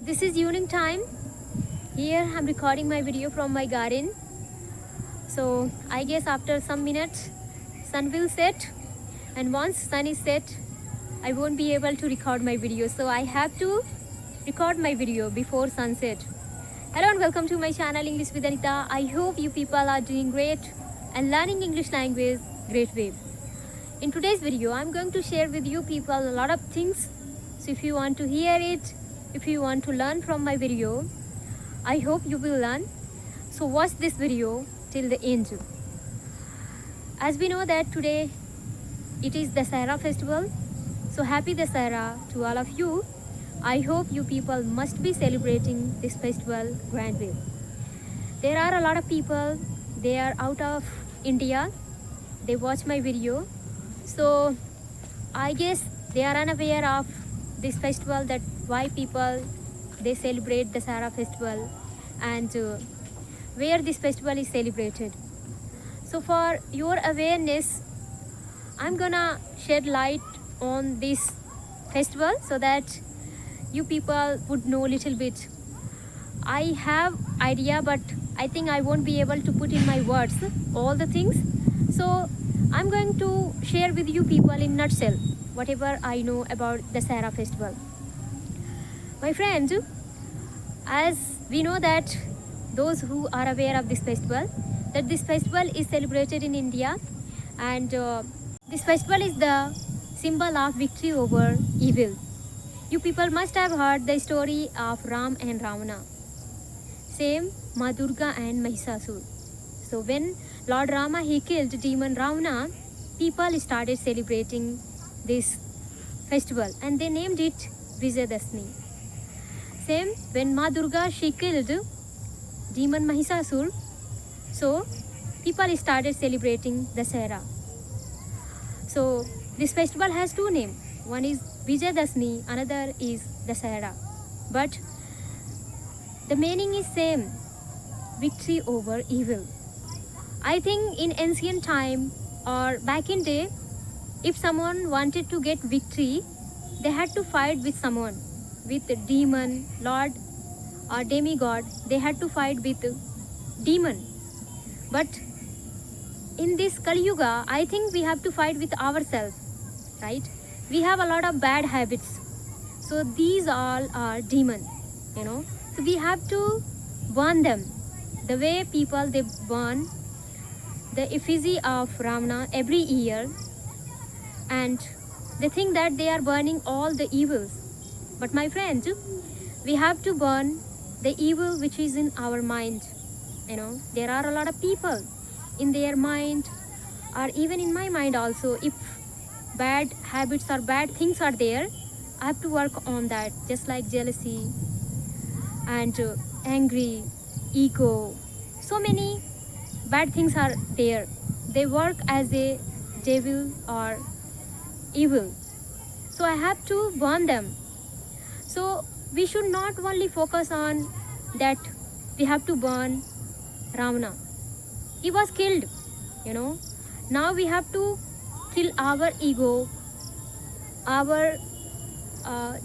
This is evening time. Here I'm recording my video from my garden. So I guess after some minutes sun will set, and once sun is set I won't be able to record my video. So I have to record my video before sunset. Hello and welcome to my channel English with Anita. I hope you people are doing great and learning English language great way. In today's video I'm going to share with you people a lot of things. So if you want to hear it, if you want to learn from my video, I hope you will learn. So watch this video till the end. As we know that today it is the Dussehra festival. So happy Dussehra to all of you. I hope you people must be celebrating this festival grandly. There are a lot of people, they are out of India. They watch my video. So I guess they are unaware of this festival, that why people they celebrate the Dussehra festival and where this festival is celebrated. So for your awareness, I'm gonna shed light on this festival so that you people would know a little bit. I have idea, but I think I won't be able to put in my words all the things. So I'm going to share with you people in nutshell whatever I know about the Dussehra festival. My friends, as we know that those who are aware of this festival, that this festival is celebrated in India, and this festival is the symbol of victory over evil. You people must have heard the story of Ram and Ravana. Same Ma Durga and Mahishasur. So when Lord Rama he killed demon Ravana, people started celebrating this festival and they named it Vijayadashmi. Same when Ma Durga she killed demon Mahishasur, so people started celebrating Dussehra. So this festival has two names. One is Vijayadashmi, another is Dussehra. But the meaning is same, victory over evil. I think in ancient time or back in day, if someone wanted to get victory, they had to fight with someone, with a demon, lord or demigod. They had to fight with demon. But in this Kali Yuga, I think we have to fight with ourselves, right? We have a lot of bad habits. So these all are demon, you know. So we have to burn them. The way people they burn the effigy of Ravana every year, and they think that they are burning all the evils. But my friends, we have to burn the evil which is in our mind. You know, there are a lot of people in their mind, or even in my mind also, if bad habits or bad things are there, I have to work on that, just like jealousy and angry, ego. So many bad things are there. They work as a devil or evil. So I have to burn them. So we should not only focus on that we have to burn Ravana. He was killed, you know. Now we have to kill our ego, our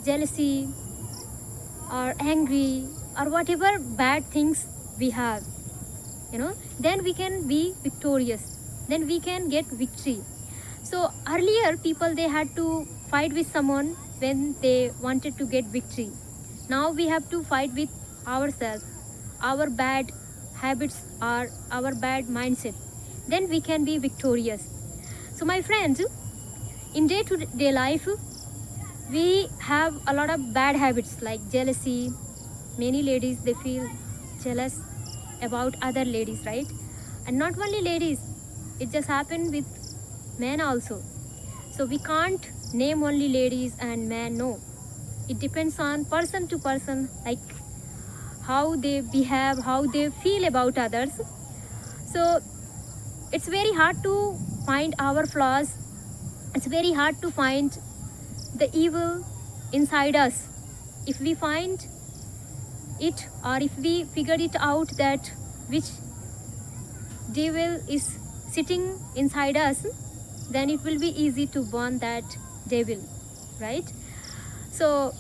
jealousy, or angry, or whatever bad things we have, you know. Then we can be victorious. Then we can get victory. So earlier people they had to fight with someone when they wanted to get victory. Now we have to fight with ourselves, our bad habits or our bad mindset. Then we can be victorious. So my friends, in day-to-day life, we have a lot of bad habits like jealousy. Many ladies they feel jealous about other ladies, right? And not only ladies, it just happened with men also. So we can't name only ladies and men, no. It depends on person to person, like how they behave, how they feel about others. So it's very hard to find our flaws. It's very hard to find the evil inside us. If we find it, or if we figure it out that which devil is sitting inside us, then it will be easy to burn that devil, right? So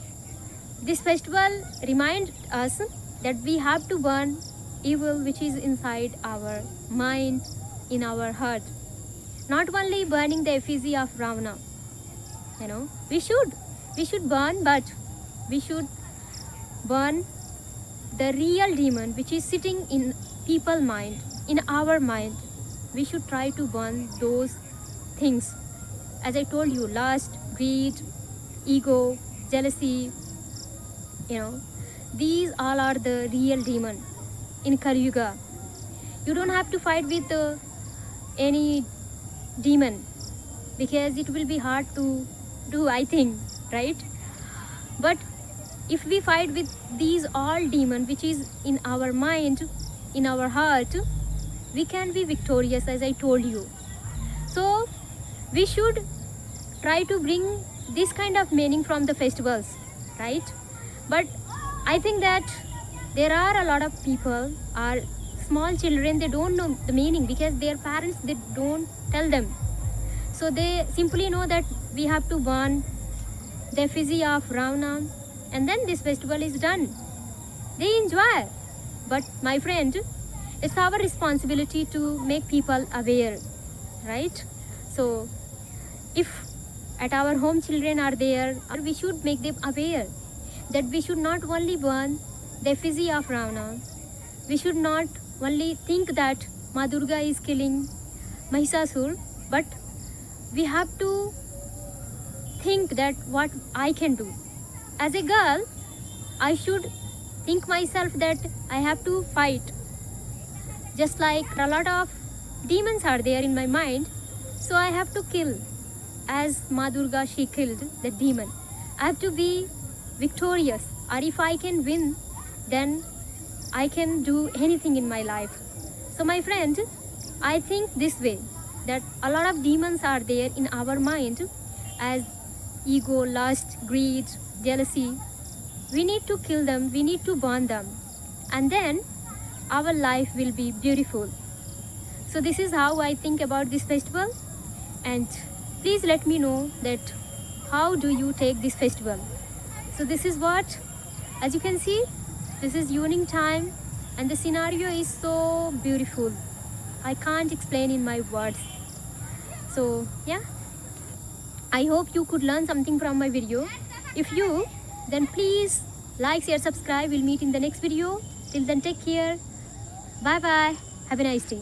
This festival reminds us that we have to burn evil which is inside our mind, in our heart. Not only burning the effigy of Ravana, we should burn, but we should burn the real demon which is sitting in people mind, in our mind. We should try to burn those things. As I told you, lust, greed, ego, jealousy, these all are the real demon in Kali Yuga. You don't have to fight with any demon, because it will be hard to do, I think, right? But if we fight with these all demon which is in our mind, in our heart, we can be victorious, as I told you. So we should try to bring this kind of meaning from the festivals, right? But I think that there are a lot of people, are small children, they don't know the meaning because their parents, they don't tell them. So they simply know that we have to burn the effigy of Ravana, and then this festival is done. They enjoy. But my friend, it's our responsibility to make people aware, right? So if at our home children are there, we should make them aware that we should not only burn the effigy of Ravana, we should not only think that Ma Durga is killing Mahishasur, but we have to think that what I can do. As a girl, I should think myself that I have to fight. Just like a lot of demons are there in my mind, so I have to kill. As Ma Durga, she killed the demon. I have to be victorious, or if I can win, then I can do anything in my life. So my friend, I think this way, that a lot of demons are there in our mind, as ego, lust, greed, jealousy. We need to kill them, we need to burn them, and then our life will be beautiful. So this is how I think about this festival, and please let me know that how do you take this festival. So this is what, as you can see, this is evening time and the scenario is so beautiful. I can't explain in my words. So yeah, I hope you could learn something from my video. If you, then please like, share, subscribe. We'll meet in the next video. Till then, take care. Bye bye. Have a nice day.